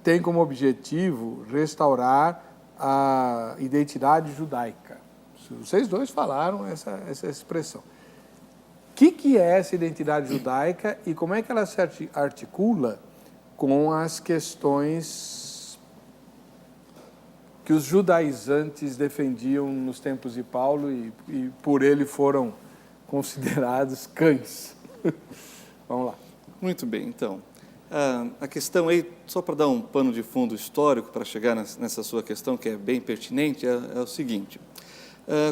tem como objetivo restaurar a identidade judaica. Vocês dois falaram essa expressão. O que é essa identidade judaica e como é que ela se articula com as questões que os judaizantes defendiam nos tempos de Paulo e por ele foram considerados cães? Vamos lá. Muito bem, então. A questão aí, só para dar um pano de fundo histórico para chegar nessa sua questão, que é bem pertinente, é o seguinte.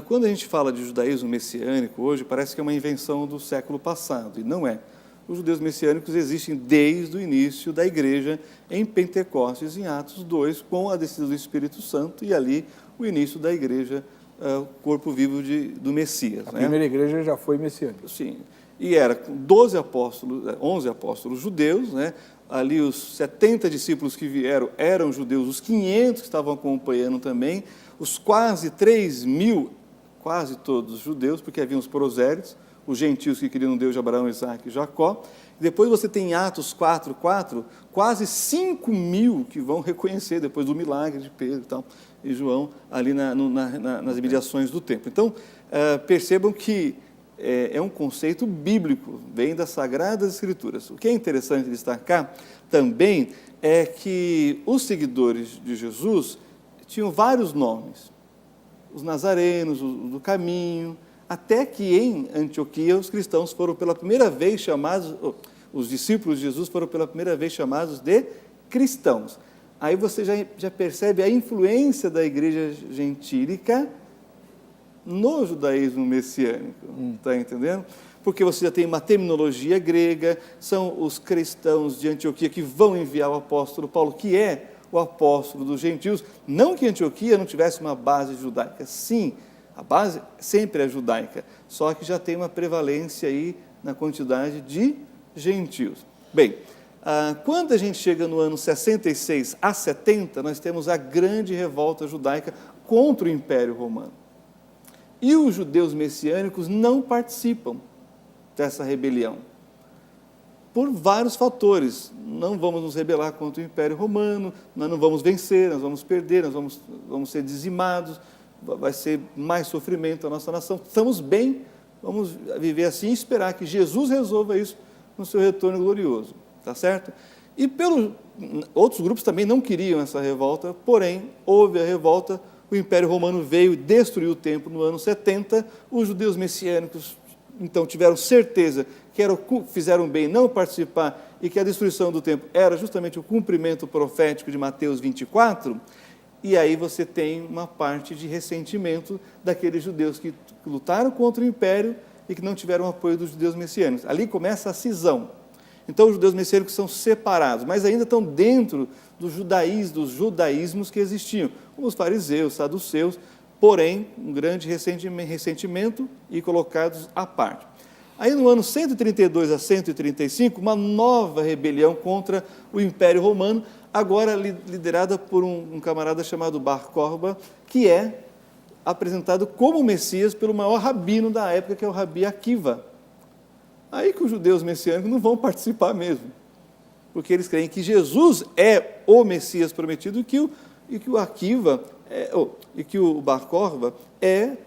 Quando a gente fala de judaísmo messiânico hoje, parece que é uma invenção do século passado, e não é. Os judeus messiânicos existem desde o início da igreja em Pentecostes, em Atos 2, com a descida do Espírito Santo e ali o início da igreja, o corpo vivo do Messias. A primeira igreja já foi messiânica. Sim. E era 11 apóstolos judeus, né? Ali os 70 discípulos que vieram eram judeus, os 500 que estavam acompanhando também, os quase 3.000, quase todos judeus, porque haviam os prosélitos, os gentios que queriam um Deus de Abraão, Isaac e Jacó. E depois você tem em Atos 4:4, quase 5.000 que vão reconhecer depois do milagre de Pedro e João ali nas imediações do templo. Então, percebam que é um conceito bíblico, vem das Sagradas Escrituras. O que é interessante destacar também é que os seguidores de Jesus tinham vários nomes. Os nazarenos, do caminho, até que em Antioquia os cristãos foram pela primeira vez chamados, os discípulos de Jesus foram pela primeira vez chamados de cristãos. Aí você já percebe a influência da igreja gentílica no judaísmo messiânico, está entendendo? Porque você já tem uma terminologia grega, são os cristãos de Antioquia que vão enviar o apóstolo Paulo, que é o apóstolo dos gentios. Não que Antioquia não tivesse uma base judaica, sim, a base sempre é judaica, só que já tem uma prevalência aí na quantidade de gentios. Bem, quando a gente chega no ano 66 a 70, nós temos a grande revolta judaica contra o Império Romano. E os judeus messiânicos não participam dessa rebelião, por vários fatores. Não vamos nos rebelar contra o Império Romano, nós não vamos vencer, nós vamos perder, nós vamos ser dizimados, vai ser mais sofrimento a nossa nação. Estamos bem, vamos viver assim e esperar que Jesus resolva isso no seu retorno glorioso, tá certo? E outros grupos também não queriam essa revolta, porém, houve a revolta. O Império Romano veio e destruiu o templo no ano 70, os judeus messiânicos, então, tiveram certeza que fizeram bem não participar e que a destruição do templo era justamente o cumprimento profético de Mateus 24, e aí você tem uma parte de ressentimento daqueles judeus que lutaram contra o Império e que não tiveram apoio dos judeus messiânicos. Ali começa a cisão. Então, os judeus messiânicos são separados, mas ainda estão dentro dos judaísmos que existiam, como os fariseus, saduceus, porém, um grande ressentimento e colocados à parte. Aí, no ano 132 a 135, uma nova rebelião contra o Império Romano, agora liderada por um camarada chamado Bar Corba, que é apresentado como Messias pelo maior rabino da época, que é o Rabi Akiva. Aí que os judeus messiânicos não vão participar mesmo, porque eles creem que Jesus é o Messias prometido e que o Akiva, e que o Bar Corba é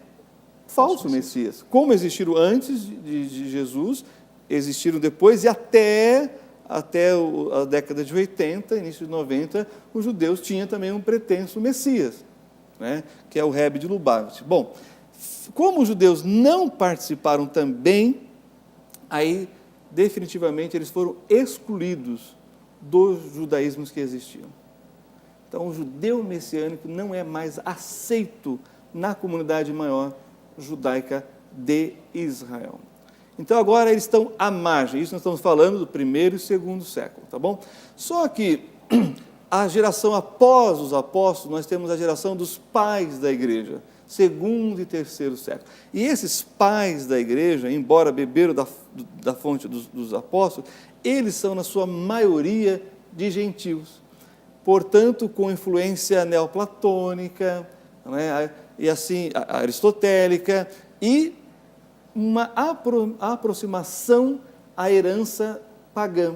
falso Messias. Como existiram antes de Jesus, existiram depois, e até a década de 80, início de 90, os judeus tinham também um pretenso Messias, né, que é o Rebbe de Lubavitch. Bom, como os judeus não participaram também, aí, definitivamente, eles foram excluídos dos judaísmos que existiam. Então, o judeu messiânico não é mais aceito na comunidade maior judaica de Israel. Então, agora eles estão à margem. Isso nós estamos falando do primeiro e segundo século, tá bom? Só que a geração após os apóstolos, nós temos a geração dos pais da igreja, segundo e terceiro século. E esses pais da igreja, embora beberam da fonte dos apóstolos, eles são, na sua maioria, de gentios. Portanto, com influência neoplatônica, né, e assim, aristotélica, e uma aproximação à herança pagã.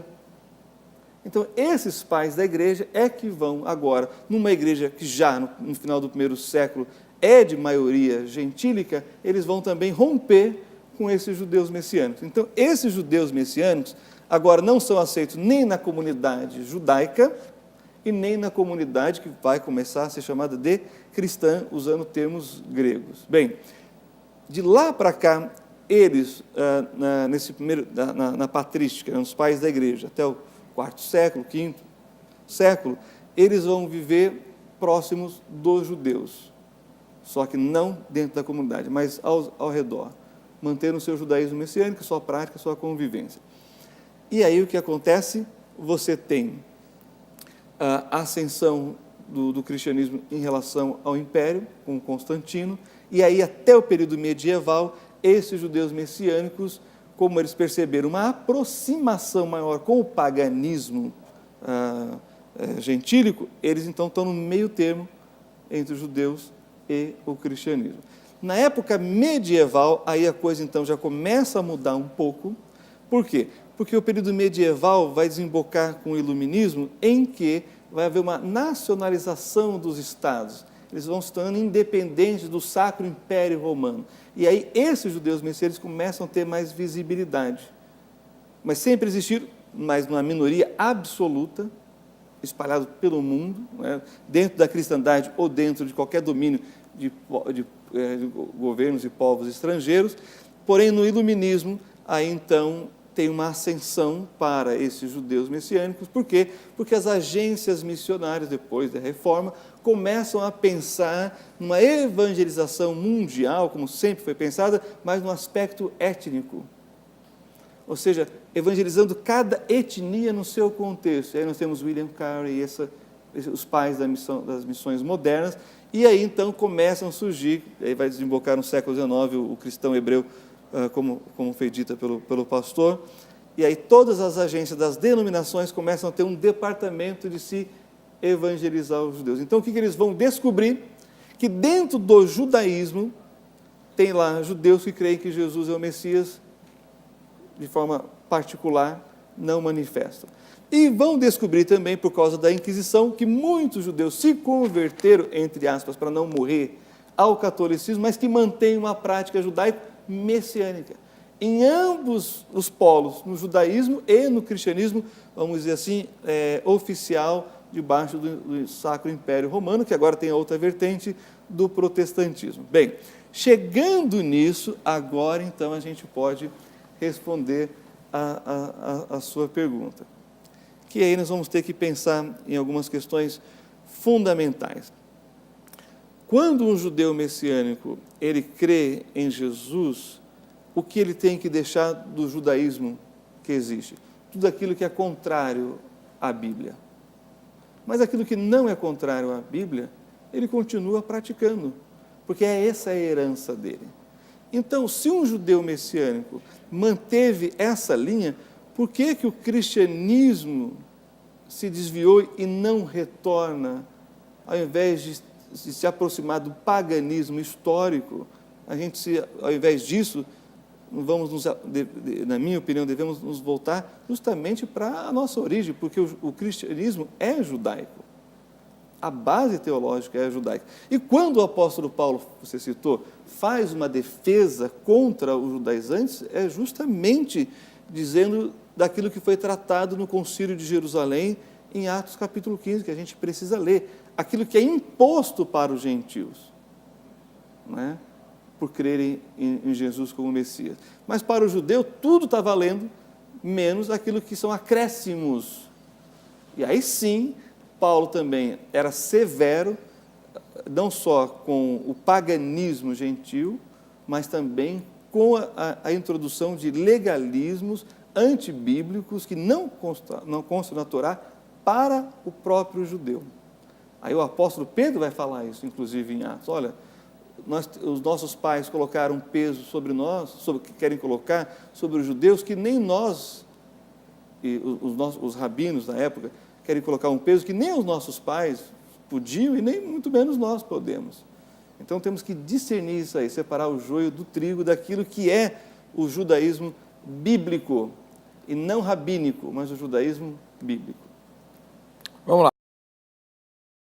Então, esses pais da igreja é que vão agora, numa igreja que já no final do primeiro século é de maioria gentílica, eles vão também romper com esses judeus messiânicos. Então, esses judeus messiânicos agora não são aceitos nem na comunidade judaica e nem na comunidade que vai começar a ser chamada de cristã, usando termos gregos. Bem, de lá para cá, eles, na patrística, nos pais da igreja, até o quarto século, quinto século, eles vão viver próximos dos judeus, só que não dentro da comunidade, mas ao redor, mantendo o seu judaísmo messiânico, sua prática, sua convivência. E aí o que acontece? Você tem a ascensão do cristianismo em relação ao império, com Constantino, e aí até o período medieval, esses judeus messiânicos, como eles perceberam uma aproximação maior com o paganismo gentílico, eles então estão no meio termo entre os judeus e o cristianismo. Na época medieval, aí a coisa então já começa a mudar um pouco. Por quê? Porque o período medieval vai desembocar com o iluminismo, em que vai haver uma nacionalização dos estados. Eles vão se tornando independentes do Sacro Império Romano. E aí esses judeus messiânicos começam a ter mais visibilidade. Mas sempre existiram, mas numa minoria absoluta, espalhado pelo mundo, né, dentro da cristandade ou dentro de qualquer domínio de governos e povos estrangeiros. Porém, no iluminismo, aí então tem uma ascensão para esses judeus messiânicos. Por quê? Porque as agências missionárias, depois da Reforma, começam a pensar numa evangelização mundial, como sempre foi pensada, mas no aspecto étnico. Ou seja, evangelizando cada etnia no seu contexto. E aí nós temos William Carey, os pais das missões modernas, e aí então começam a surgir, aí vai desembocar no século XIX o cristão hebreu, como foi dita pelo pastor, e aí todas as agências das denominações começam a ter um departamento de se evangelizar os judeus. Então o que eles vão descobrir? Que dentro do judaísmo tem lá judeus que creem que Jesus é o Messias, de forma particular, não manifestam. E vão descobrir também, por causa da Inquisição, que muitos judeus se converteram, entre aspas, para não morrer, ao catolicismo, mas que mantêm uma prática judaico-messiânica. Em ambos os polos, no judaísmo e no cristianismo, vamos dizer assim, oficial, debaixo do Sacro Império Romano, que agora tem a outra vertente do protestantismo. Bem, chegando nisso, agora então a gente pode responder a sua pergunta. Que aí nós vamos ter que pensar em algumas questões fundamentais. Quando um judeu messiânico, ele crê em Jesus, o que ele tem que deixar do judaísmo que existe? Tudo aquilo que é contrário à Bíblia. Mas aquilo que não é contrário à Bíblia, ele continua praticando, porque essa é a herança dele. Então, se um judeu messiânico manteve essa linha, por que o cristianismo se desviou e não retorna, ao invés de se aproximar do paganismo histórico? Ao invés disso, na minha opinião, devemos nos voltar justamente para a nossa origem, porque o cristianismo é judaico. A base teológica é judaica. E quando o apóstolo Paulo, você citou, faz uma defesa contra os judaizantes, é justamente dizendo daquilo que foi tratado no Concílio de Jerusalém, em Atos capítulo 15, que a gente precisa ler. Aquilo que é imposto para os gentios, não é? Por crerem em Jesus como Messias. Mas para o judeu, tudo está valendo, menos aquilo que são acréscimos. E aí sim, Paulo também era severo, não só com o paganismo gentil, mas também com a introdução de legalismos antibíblicos que não constam na Torá para o próprio judeu. Aí o apóstolo Pedro vai falar isso, inclusive, em Atos. Olha, os nossos pais colocaram peso sobre nós, que querem colocar sobre os judeus, que nem nós, e os rabinos da época, querem colocar um peso que nem os nossos pais podiam e nem muito menos nós podemos. Então temos que discernir isso aí, separar o joio do trigo daquilo que é o judaísmo bíblico, e não rabínico, mas o judaísmo bíblico.